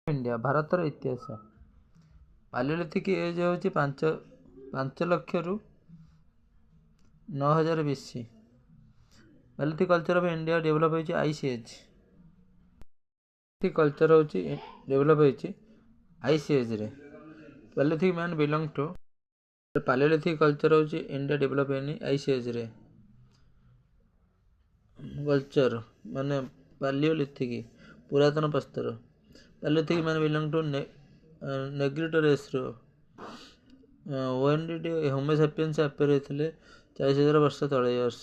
India भारतर इतिहास palaeolithic as हूँ 5 लाख रु 9,000 BC। Palaeolithic culture of India develop होती आइस एज। कल्चर हूँ डेवलप होती आइस एज रे। Palaeolithic man belong to palaeolithic culture हूँ इंडिया डेवलप होनी आइस एज रे। कल्चर माने पालियोलिथिक पुरातन प्रस्तर। Palaeolithic man belong to negrito race रो। When did homo sapiens appear होते 40,000 वर्ष तले years.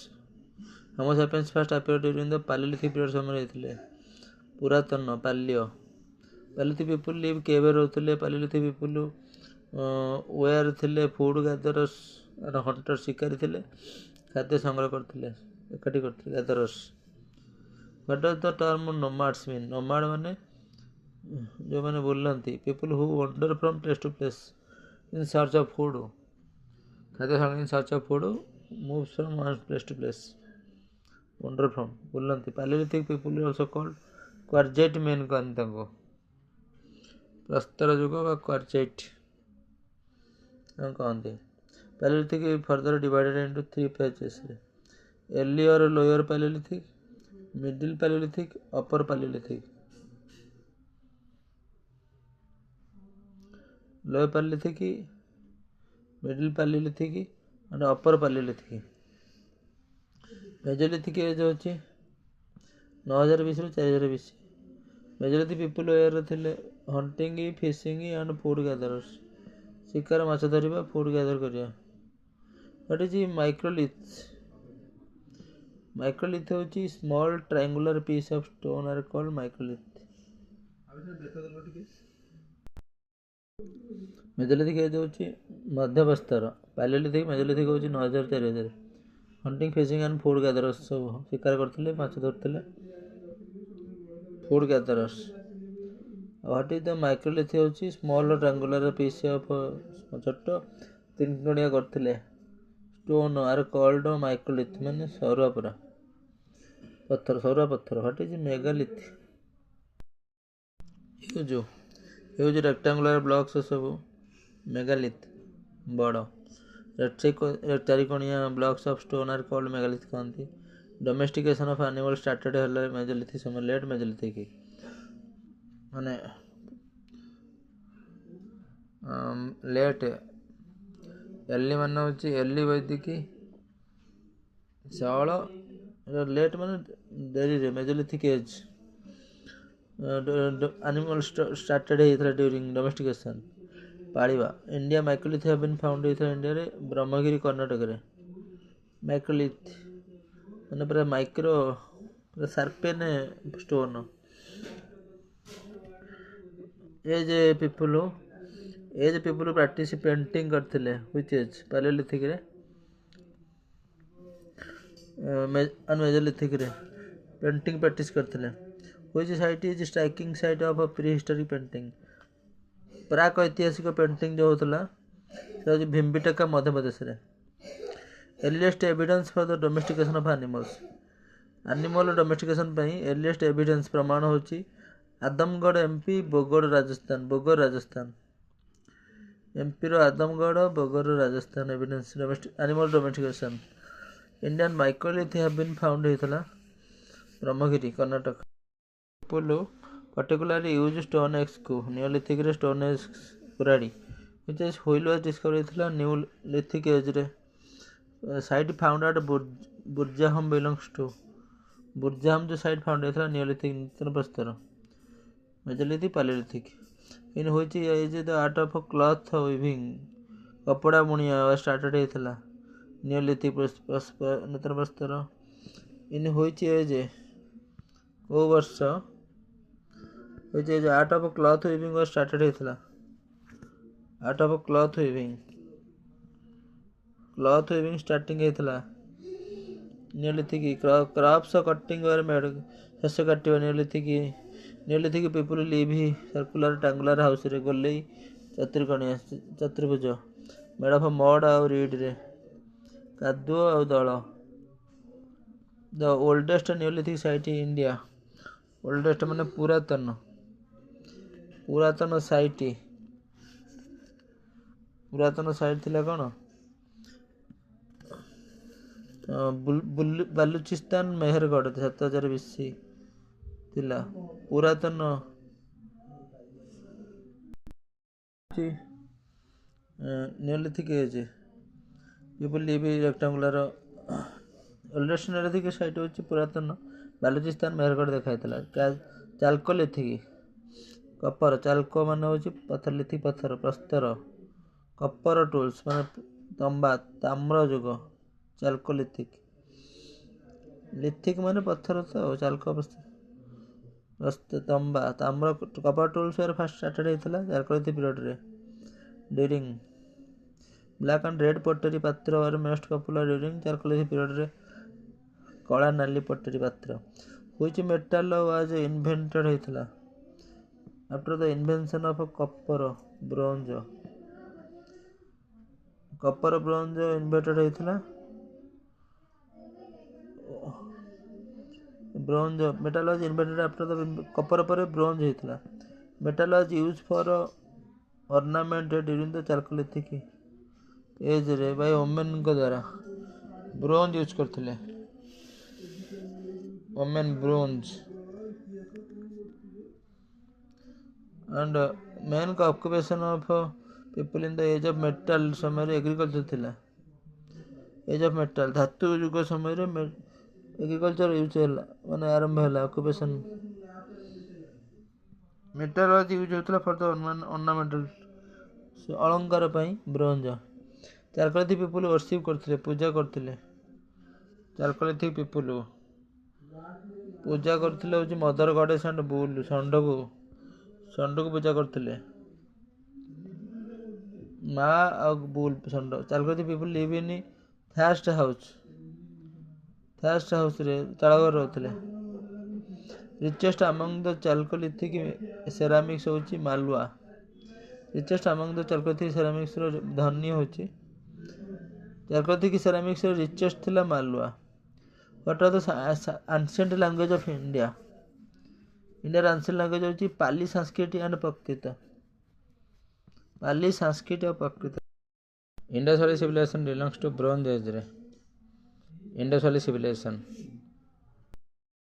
Homo sapiens first appear during the palaeolithic period समय होते पुरातन पालियो। पालियोलिथिक पीपुल लिव केवे रोते। पालियोलिथिक पीपुल वेयर थे फूड गैदरर्स हंटर शिकारी थे खाद्य संग्रह करते एकाठी करते gatherers. What does the term nomads mean? Nomad माने जो मैंने बोलती people who wander from place to place in search of food. खाद्य संग्रह in search of food moves from one place to place wander from बोलती। Palaeolithic people also called quartzite men कहते प्रस्तर युग व क्वार्जेट कहते। Palaeolithic further divided into 3 phases early और lower palaeolithic, middle palaeolithic, upper palaeolithic. Lower palaeolithic, middle palaeolithic और upper palaeolithic. Mesolithic age हूँ 9,000 BC रु 4,000 BC। Mesolithic people were the hunting, fishing and food gatherers. शिकार माछ धरिबा food gather करिया। What is microlith? Microlith हूँ small triangular piece of stone are called microlith. Mesolithic age हूँ मध्यप्रस्तर। Palaeolithic mesolithic हूँ 9,000 4,000। Hunting, fishing and food gatherers सब शिकार करते माछ धरते food gatherers. What is the microlith हूँ स्मॉल ट्रायंगुलर पीस ऑफ छोट 3 कोणिया करते स्टोन आर कॉल्ड माइक्रोलिथ माने सौरा पुरा पत्थर सौरा पत्थर। What is megalith? Huge rectangular blocks सब मेगालिथ बड़ 4 कोणिया blocks of stone are called megalith कहती। डोमेस्टिकेशन ऑफ एनिमल स्टार्टेड है मेजोलिथिक समय लेट मेजोलिथिक माने लेट। एर्ली माने हूँ एर्ली वैदिक चावल लेट माने डेरी रे मेजोलिथिक एज। एनिमल स्टार्टेड होता ड्यूरिंग डोमेस्टिकेशन पालिबा। India microlith have been found होता इंडिया रे ब्रह्मगिरी कर्नाटक रे। माइक्रोलिथ माने पूरा micro sharpen stone. Age people practice painting करते व्हिच एज? पालियोलिथिक रे मेजोलिथिक रे पेंटिंग प्रैक्टिस करते। Which site is striking site of pre historic painting? प्राक ऐतिहासिक पेंटिंग जो होता से भीमबेटका मध्य प्रदेश रे। Earliest evidence for the domestication of animals? Animal domestication earliest evidence प्रमाण होची आदमगढ़ एमपी, बोगड़ राजस्थान। बोगड़ राजस्थान एमपी रो Adamgarh, Bagor Rajasthan evidence animal domestication. Indian microlith have been found होता Brahmagiri Karnataka. People particularly use stone x को नियोलिथिक रे स्टोन एक्स कुराड़ी which is wheel was discover होता neolithic age रे। Site found at Burzahom belongs to Burzahom जो साइट फाउंड होता neolithic नूतन प्रस्तर। Mesolithic palaeolithic in which age the art of cloth weaving कपड़ा बुणिया स्टार्टेड होता नियोलिथिक नूतन प्रस्तर। इन व्हिच एज को वर्ष which age art of cloth weaving was started होता। Art of cloth weaving starting होता नियोलिथिक। क्रॉप्स कटिंग वर made शस्य काटिबा neolithic people live circular triangular house रे गोलेई चतुर्भुज मेड ऑफ मड आउ रीड रे कादुओ आउ दल। The oldest neolithic site in India? Oldest माने पुरातन पुरातन साइट थिला कौन बालुचिस्तान मेहरगढ़ 7000 BC थिला पुरातन neolithic age people live rectangular oldest neolithic site होची पुरातन बालुचिस्तान मेहरगढ़ देखाइतला चाल्कोलिथिक कपर चाल्को मान होची पत्थर लिथिक पत्थर प्रस्तर कपर टूल्स मान तंबा ताम्र युग चाल्कोलिथिक लिथिक माने पत्थर तो चाल्को तंबा ताम्र कपर टूल्स फर्स्ट स्टार्टेड होता चाल्कोलिथिक पीरियड रे during black and red pottery पात्र are most popular during chalcolithic period रे कला नाली पटरी पात्र व्हिच मेटल वाज इन्वेंटेड होता after the invention of copper bronze invented होता bronze metal was invented after the copper पर bronze होता metal was use for ornament during the chalcolithic age रे by women को द्वारा bronze use करथिले women bronze and main का occupation of people in the age of metal समय agriculture थिला age of metal धातु युग समय एग्रीकल्चर यूज होला माने आरंभ होला ऑक्युपेशन मेटल वाज यूज होतला फॉर द ऑर्नामेंटल अलंकार पई ब्रोंज चाल्कोलिथिक पीपल वर्शिप करथिले पूजा करथिले चाल्कोलिथिक पीपल पूजा करथिले होची मदर गॉडेस एंड बुल षंड को पूजा करथिले माँ और बुल षंड chalcolithic people live in thatched house रे चाळघर रहथिले richest among the chalcolithic ceramics होची Malwa richest among the chalcolithic ceramics रो धनी होची चाल्कोलिथिक सेरामिक्स रो रिचेस्ट थिला Malwa what are the ancient language of India India ancient language होची Pali Sanskrit and Prakrit Indus valley civilisation belongs to bronze age रे Indus valley civilisation